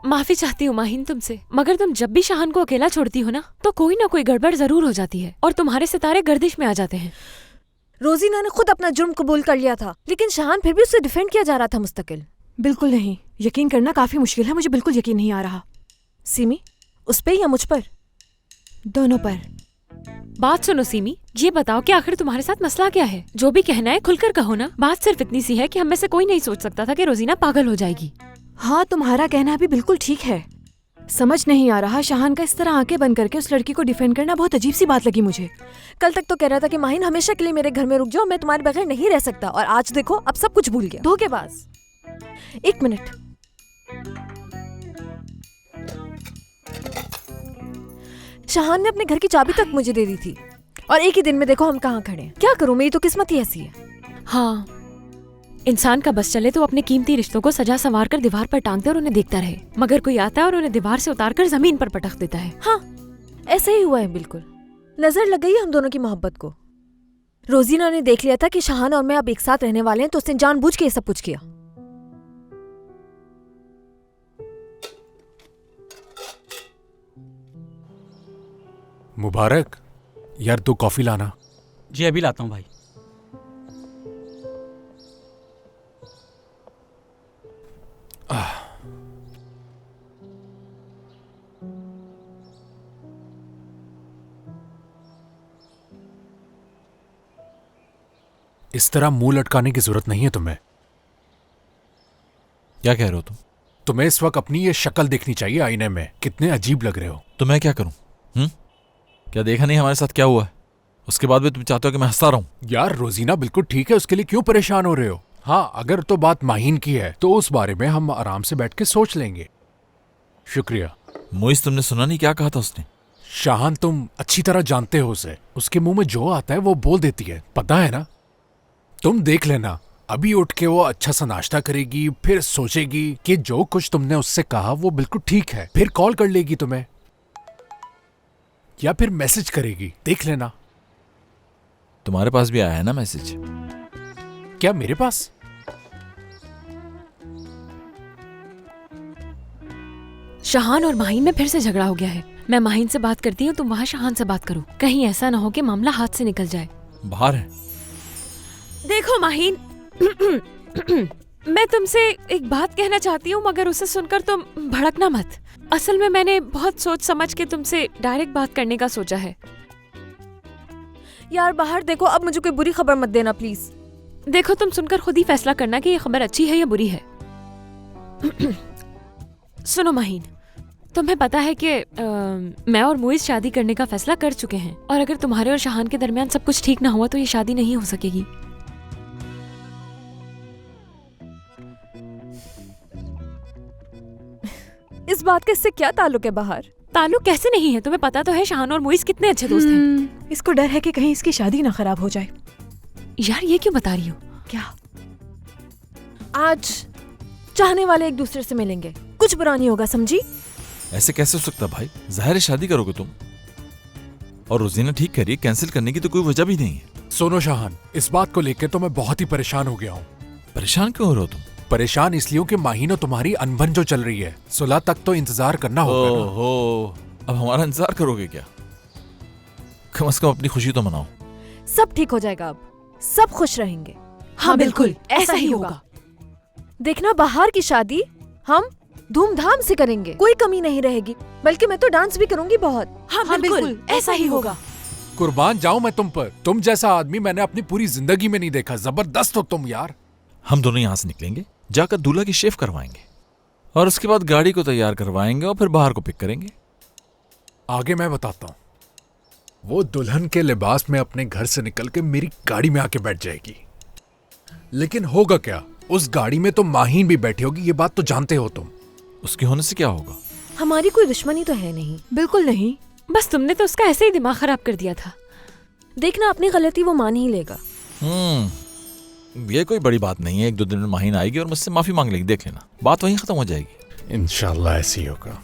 माफी चाहती हूँ माहिन तुमसे, मगर तुम जब भी शाहान को अकेला छोड़ती हो ना तो कोई ना कोई गड़बड़ जरूर हो जाती है और तुम्हारे सितारे गर्दिश में आ जाते हैं। रोजीना ने खुद अपना जुर्म कबूल कर लिया था, लेकिन शाहान फिर भी उससे डिफेंड किया जा रहा था मुस्तकिल। बिल्कुल नहीं, यकीन करना काफी मुश्किल है, मुझे बिल्कुल यकीन नहीं आ रहा। सिमी, उस पे या मुझ पर? दोनों पर। बात सुनो सिमी, ये बताओ कि आखिर तुम्हारे साथ मसला क्या है? जो भी कहना है खुलकर कहो ना। बात सिर्फ इतनी सी है कि हम में से कोई नहीं सोच सकता था कि रोजीना पागल हो जाएगी। हाँ, तुम्हारा कहना भी बिल्कुल ठीक है। समझ नहीं आ रहा, शाहान का इस तरह आंखें बंद करके उस लड़की को डिफेंड करना बहुत अजीब सी बात लगी मुझे। कल तक तो कह रहा था कि माहिन हमेशा के लिए मेरे घर में रुक जाओ, मैं तुम्हारे बगैर नहीं रह सकता, और आज देखो अब सब कुछ भूल गया। धोखेबाज। एक मिनट, शाहान ने अपने घर की चाबी तक मुझे दे दी थी और एक ही दिन में देखो हम कहाँ खड़े हैं। क्या करूं, मेरी तो किस्मत ही ऐसी है। हाँ, इंसान का बस चले तो अपने कीमती रिश्तों को सजा संवार कर दीवार पर टांग दे और उन्हें देखता रहे, मगर कोई आता है और उन्हें दीवार से उतार कर जमीन पर पटक देता है। हाँ, ऐसा ही हुआ है बिल्कुल। नजर लग गई हम दोनों की मोहब्बत को। रोजीना ने देख लिया था कि शाहान और मैं अब एक साथ रहने वाले हैं, तो उसने जानबूझ के ये सब कुछ किया। मुबारक यार, 2 कॉफी लाना। जी अभी लाता हूँ भाई। इस तरह मुंह लटकाने की जरूरत नहीं है तुम्हें। क्या कह रहे हो तुम? तुम्हें इस वक्त अपनी ये शक्ल देखनी चाहिए आईने में, कितने अजीब लग रहे हो। तो मैं क्या करूं? क्या देखा नहीं हमारे साथ क्या हुआ है? उसके बाद भी तुम चाहते हो कि मैं हंसता रहूं? यार रोजीना बिल्कुल ठीक है, उसके लिए क्यों परेशान हो रहे हो? हाँ, अगर तो बात माहिन की है तो उस बारे में हम आराम से बैठ के सोच लेंगे। शुक्रिया। मोइस, तुमने सुना नहीं क्या कहा था उसने? शाहान, तुम अच्छी तरह जानते हो उसे, उसके मुंह में जो आता है वो बोल देती है, पता है ना? तुम देख लेना, अभी उठ के वो अच्छा सा नाश्ता करेगी, फिर सोचेगी कि जो कुछ तुमने उससे कहा वो बिल्कुल ठीक है, फिर कॉल कर लेगी तुम्हें या फिर मैसेज करेगी, देख लेना। तुम्हारे पास भी आया है ना मैसेज? क्या मेरे पास? शाहान और माहिन में फिर से झगड़ा हो गया है। मैं माहिन से बात करती हूँ, तुम वहाँ शाहान से बात करो, कहीं ऐसा ना हो कि मामला हाथ से निकल जाए। बाहर है। देखो माहिन, मैं तुमसे एक बात कहना चाहती हूँ, मगर उसे सुनकर तुम भड़कना मत। असल में मैंने बहुत सोच समझ के तुमसे डायरेक्ट बात करने का सोचा है। यार बाहर देखो, अब मुझे कोई बुरी खबर मत देना प्लीज। देखो, तुम सुनकर खुद ही फैसला करना कि ये खबर अच्छी है या बुरी है। सुनो माहिन, तुम्हें पता है कि मैं और मुइज शादी करने का फैसला कर चुके हैं, और अगर तुम्हारे और शाहान के दरमियान सब कुछ ठीक ना हुआ तो ये शादी नहीं हो सकेगी। इस बात का इससे क्या ताल्लुक है? बाहर ताल्लुक कैसे नहीं है? तुम्हें पता तो है शाहान और मुइज कितने अच्छे दोस्त हैं। इसको डर है कि कहीं इसकी शादी ना खराब हो जाए। यार ये क्यों बता रही हो? क्या? आज चाहने वाले एक दूसरे से मिलेंगे, कुछ बुरा नहीं होगा, समझी? ऐसे कैसे हो सकता भाई? जाहिर है शादी करोगे तुम। और रोजीना ठीक कह रही है, कैंसिल करने की तो कोई वजह भी नहीं है। सुनो शाहान, इस बात को लेकर तो मैं बहुत ही परेशान हो गया हूँ। परेशान क्यों हो रहे हो तुम? परेशान इसलिए कि माहिन और तुम्हारी अनबन जो चल रही है, सुलह तक तो इंतजार करना होगा ना। ओहो, अब हमारा इंतजार करोगे क्या? कम से कम अपनी खुशी तो मनाओ। सब ठीक हो जाएगा, अब सब खुश रहेंगे। हाँ बिल्कुल, ऐसा ही होगा। देखना, बाहर की शादी हम धूमधाम से करेंगे, कोई कमी नहीं रहेगी, बल्कि मैं तो डांस भी करूंगी बहुत। हाँ बिल्कुल, ऐसा ही होगा। कुर्बान जाऊं मैं तुम पर, तुम जैसा आदमी मैंने अपनी पूरी जिंदगी में नहीं देखा। जबरदस्त हो तुम यार। हम दोनों यहाँ से निकलेंगे, जाकर दूल्हा की शेव करवाएंगे और उसके बाद गाड़ी को तैयार करवाएंगे और फिर बाहर को पिक करेंगे। आगे मैं बताता हूँ। वो दुल्हन के लिबास में अपने घर से निकल के मेरी गाड़ी में आके बैठ जाएगी, लेकिन होगा क्या? उस गाड़ी में तो माहिन भी बैठी होगी, ये बात तो जानते हो तुम। उसके होने से क्या होगा? हमारी कोई दुश्मनी तो है नहीं। बिल्कुल नहीं, बस तुमने तो उसका ऐसे ही दिमाग खराब कर दिया था। देखना, अपनी गलती वो मान ही लेगा। ये कोई बड़ी बात नहीं है, 1-2 दिन में माहिन आएगी और मुझसे माफी मांग लेगी, देख लेना, बात वहीं खत्म हो जाएगी। इंशाल्लाह ऐसे ही होगा।